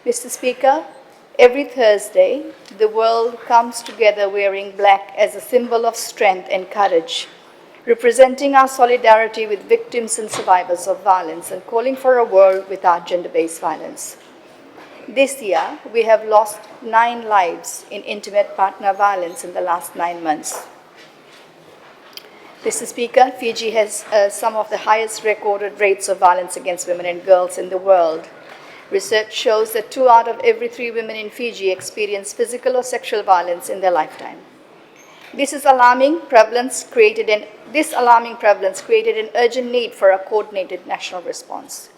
Mr. Speaker, every Thursday, the world comes together wearing black as a symbol of strength and courage, representing our solidarity with victims and survivors of violence and calling for a world without gender-based violence. This year, we have lost 9 lives in intimate partner violence in the last 9 months. Mr. Speaker, Fiji has some of the highest recorded rates of violence against women and girls in the world. Research shows that 2 out of every 3 women in Fiji experience physical or sexual violence in their lifetime. This alarming prevalence created an urgent need for a coordinated national response.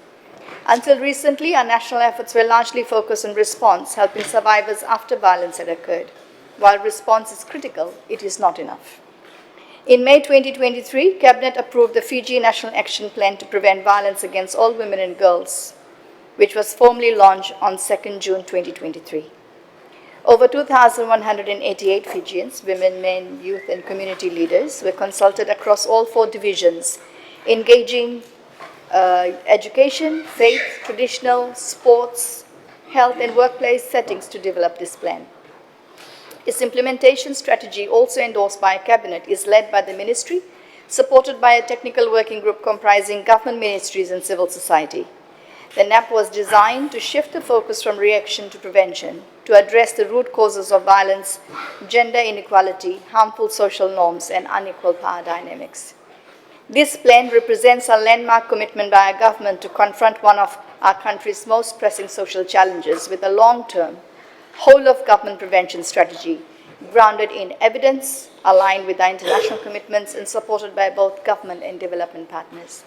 Until recently, our national efforts were largely focused on response, helping survivors after violence had occurred. While response is critical, it is not enough. In May 2023, Cabinet approved the Fiji National Action Plan to prevent violence against all women and girls, which was formally launched on 2nd June 2023. Over 2,188 Fijians, women, men, youth, and community leaders, were consulted across all 4 divisions, engaging education, faith, traditional, sports, health, and workplace settings to develop this plan. Its implementation strategy, also endorsed by Cabinet, is led by the Ministry, supported by a technical working group comprising government ministries and civil society. The NAP was designed to shift the focus from reaction to prevention, to address the root causes of violence, gender inequality, harmful social norms, and unequal power dynamics. This plan represents a landmark commitment by our government to confront one of our country's most pressing social challenges with a long-term, whole-of-government prevention strategy grounded in evidence, aligned with our international commitments, and supported by both government and development partners.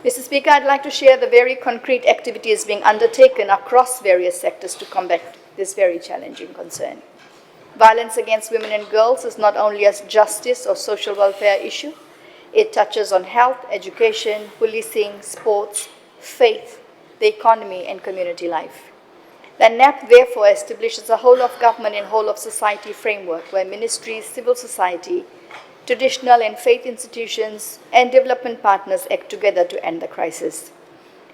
Mr. Speaker, I'd like to share the very concrete activities being undertaken across various sectors to combat this very challenging concern. Violence against women and girls is not only a justice or social welfare issue, it touches on health, education, policing, sports, faith, the economy, and community life. The NAP therefore establishes a whole-of-government and whole-of-society framework where ministries, civil society, traditional and faith institutions, and development partners act together to end the crisis.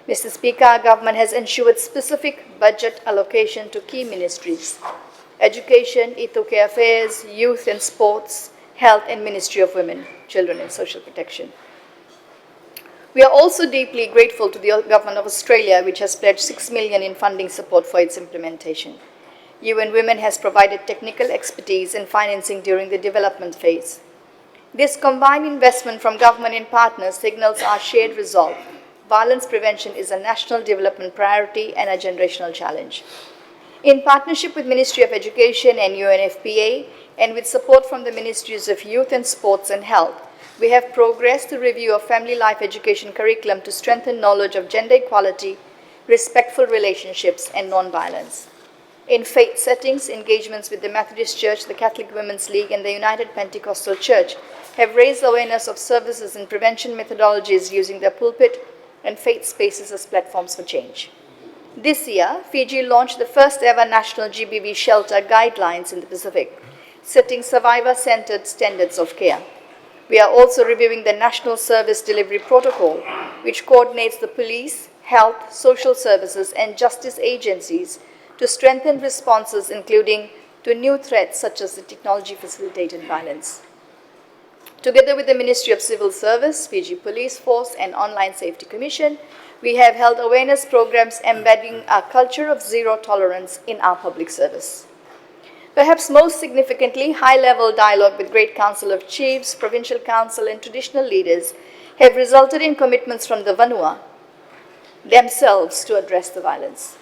Mr. Speaker, our government has ensured specific budget allocation to key ministries: education, Ethical Affairs, youth and sports, health, and Ministry of Women, Children and Social Protection. We are also deeply grateful to the Government of Australia, which has pledged $6 million in funding support for its implementation. UN Women has provided technical expertise and financing during the development phase. This combined investment from government and partners signals our shared resolve. Violence prevention is a national development priority and a generational challenge. In partnership with Ministry of Education and UNFPA, and with support from the Ministries of Youth and Sports and Health, we have progressed the review of family life education curriculum to strengthen knowledge of gender equality, respectful relationships, and non-violence. In faith settings, engagements with the Methodist Church, the Catholic Women's League, and the United Pentecostal Church have raised awareness of services and prevention methodologies using their pulpit and faith spaces as platforms for change. This year, Fiji launched the first ever national GBV shelter guidelines in the Pacific, setting survivor-centered standards of care. We are also reviewing the National Service Delivery Protocol, which coordinates the police, health, social services, and justice agencies to strengthen responses, including to new threats such as the technology-facilitated violence. Together with the Ministry of Civil Service, Fiji Police Force, and Online Safety Commission, we have held awareness programs embedding a culture of zero tolerance in our public service. Perhaps most significantly, high-level dialogue with Great Council of Chiefs, Provincial Council, and traditional leaders have resulted in commitments from the Vanua themselves to address the violence.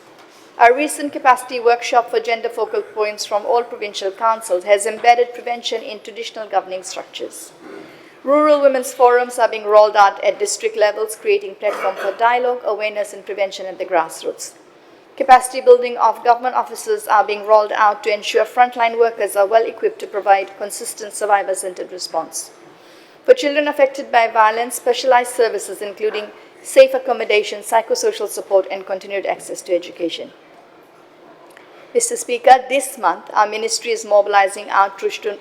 Our recent capacity workshop for gender focal points from all provincial councils has embedded prevention in traditional governing structures. Rural women's forums are being rolled out at district levels, creating platform for dialogue, awareness, and prevention at the grassroots. Capacity building of government offices are being rolled out to ensure frontline workers are well equipped to provide consistent survivor-centered response. For children affected by violence, specialized services including safe accommodation, psychosocial support, and continued access to education. Mr. Speaker, this month our ministry is mobilizing outreach to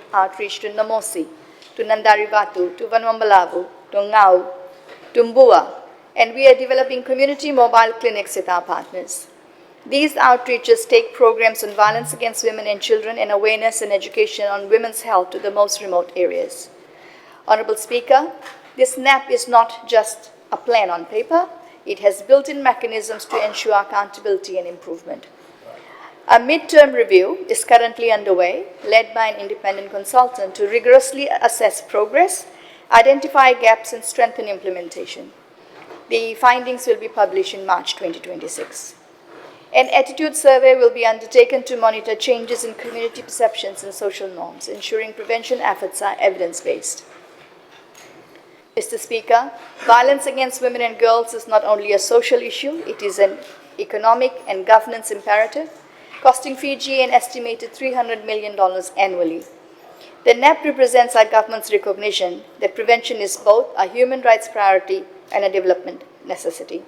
Namosi, to Nandarivatu, to Vanuambalavu, to Ngau, to Mbua, and we are developing community mobile clinics with our partners. These outreaches take programs on violence against women and children and awareness and education on women's health to the most remote areas. Honorable Speaker, this NAP is not just a plan on paper, it has built-in mechanisms to ensure accountability and improvement. A mid-term review is currently underway, led by an independent consultant to rigorously assess progress, identify gaps, and strengthen implementation. The findings will be published in March 2026. An attitude survey will be undertaken to monitor changes in community perceptions and social norms, ensuring prevention efforts are evidence-based. Mr. Speaker, violence against women and girls is not only a social issue, it is an economic and governance imperative, costing Fiji an estimated $300 million annually. The NAP represents our government's recognition that prevention is both a human rights priority and a development necessity.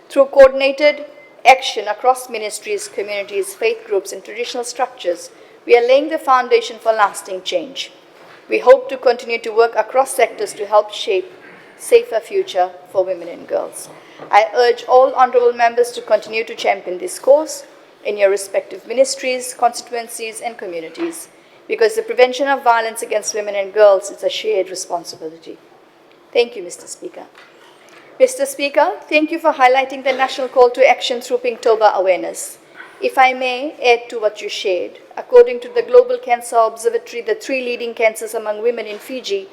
Through coordinated action across ministries, communities, faith groups, and traditional structures, we are laying the foundation for lasting change. We hope to continue to work across sectors to help shape a safer future for women and girls. I urge all honourable members to continue to champion this cause in your respective ministries, constituencies, and communities, because the prevention of violence against women and girls is a shared responsibility. Thank you, Mr. Speaker. Mr. Speaker, thank you for highlighting the national call to action through Pinktober awareness. If I may add to what you shared, according to the Global Cancer Observatory, the 3 leading cancers among women in Fiji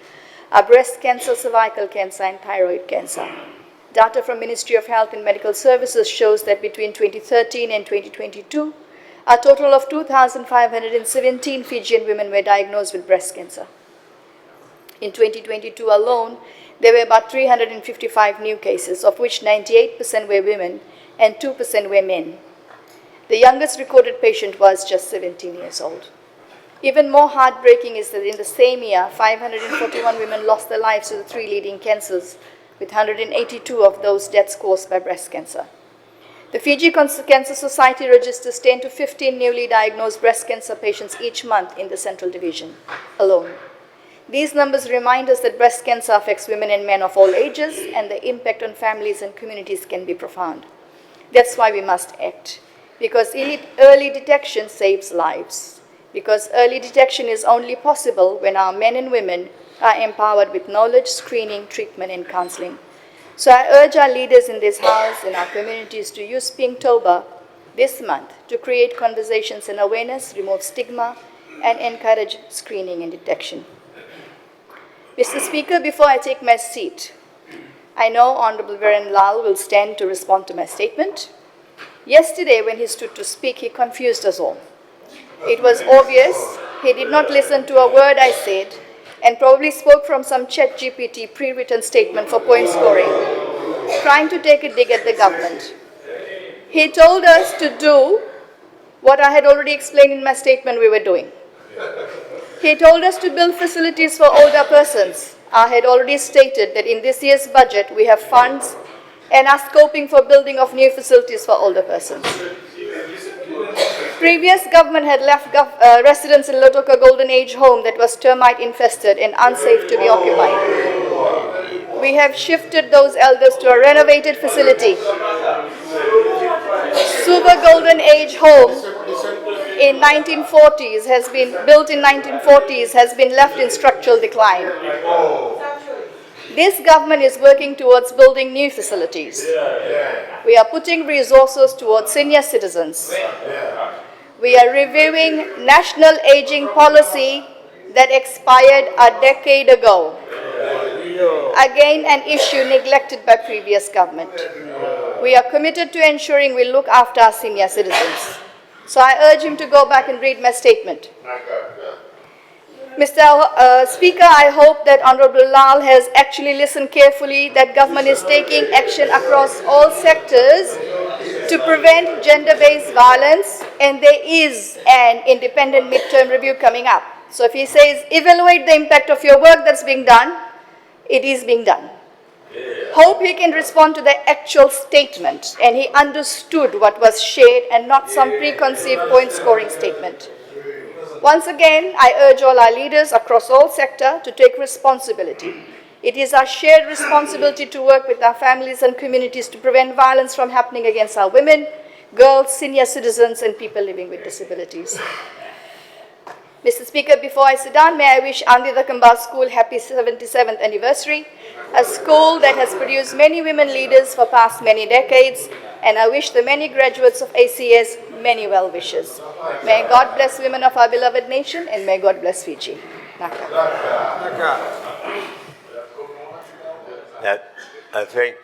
are breast cancer, cervical cancer, and thyroid cancer. Data from Ministry of Health and Medical Services shows that between 2013 and 2022, a total of 2,517 Fijian women were diagnosed with breast cancer. In 2022 alone, there were about 355 new cases, of which 98% were women and 2% were men. The youngest recorded patient was just 17 years old. Even more heartbreaking is that in the same year, 541 women lost their lives to the 3 leading cancers, with 182 of those deaths caused by breast cancer. The Fiji Cancer Society registers 10 to 15 newly diagnosed breast cancer patients each month in the Central Division alone. These numbers remind us that breast cancer affects women and men of all ages, and the impact on families and communities can be profound. That's why we must act, because early detection saves lives, because early detection is only possible when our men and women are empowered with knowledge, screening, treatment, and counseling. So I urge our leaders in this House and our communities to use Pinktober this month to create conversations and awareness, remove stigma, and encourage screening and detection. Mr. Speaker, before I take my seat, I know Honorable Viren Lal will stand to respond to my statement. Yesterday, when he stood to speak, he confused us all. It was obvious he did not listen to a word I said and probably spoke from some ChatGPT pre-written statement for point scoring, trying to take a dig at the government. He told us to do what I had already explained in my statement we were doing. He told us to build facilities for older persons. I had already stated that in this year's budget we have funds and are scoping for building of new facilities for older persons. Previous government had left residents in Lautoka Golden Age home that was termite infested and unsafe to be occupied. We have shifted those elders to a renovated facility. Suva Golden Age home in 1940s has been built in 1940s has been left in structural decline. This government is working towards building new facilities. We are putting resources towards senior citizens. We are reviewing national aging policy that expired a decade ago. Again, an issue neglected by previous government. We are committed to ensuring we look after our senior citizens. So I urge him to go back and read my statement. Mr. Speaker, I hope that Honorable Lal has actually listened carefully, that government is taking action across all sectors to prevent gender-based violence, and there is an independent midterm review coming up. So if he says, evaluate the impact of your work that's being done, it is being done. Hope he can respond to the actual statement and he understood what was shared and not some preconceived point-scoring statement. Once again, I urge all our leaders across all sectors to take responsibility. It is our shared responsibility to work with our families and communities to prevent violence from happening against our women, girls, senior citizens, and people living with disabilities. Mr. Speaker, before I sit down, may I wish Andhya Kambal School happy 77th anniversary, a school that has produced many women leaders for past many decades, and I wish the many graduates of ACS many well wishes. May God bless women of our beloved nation, and may God bless Fiji. Naka. I think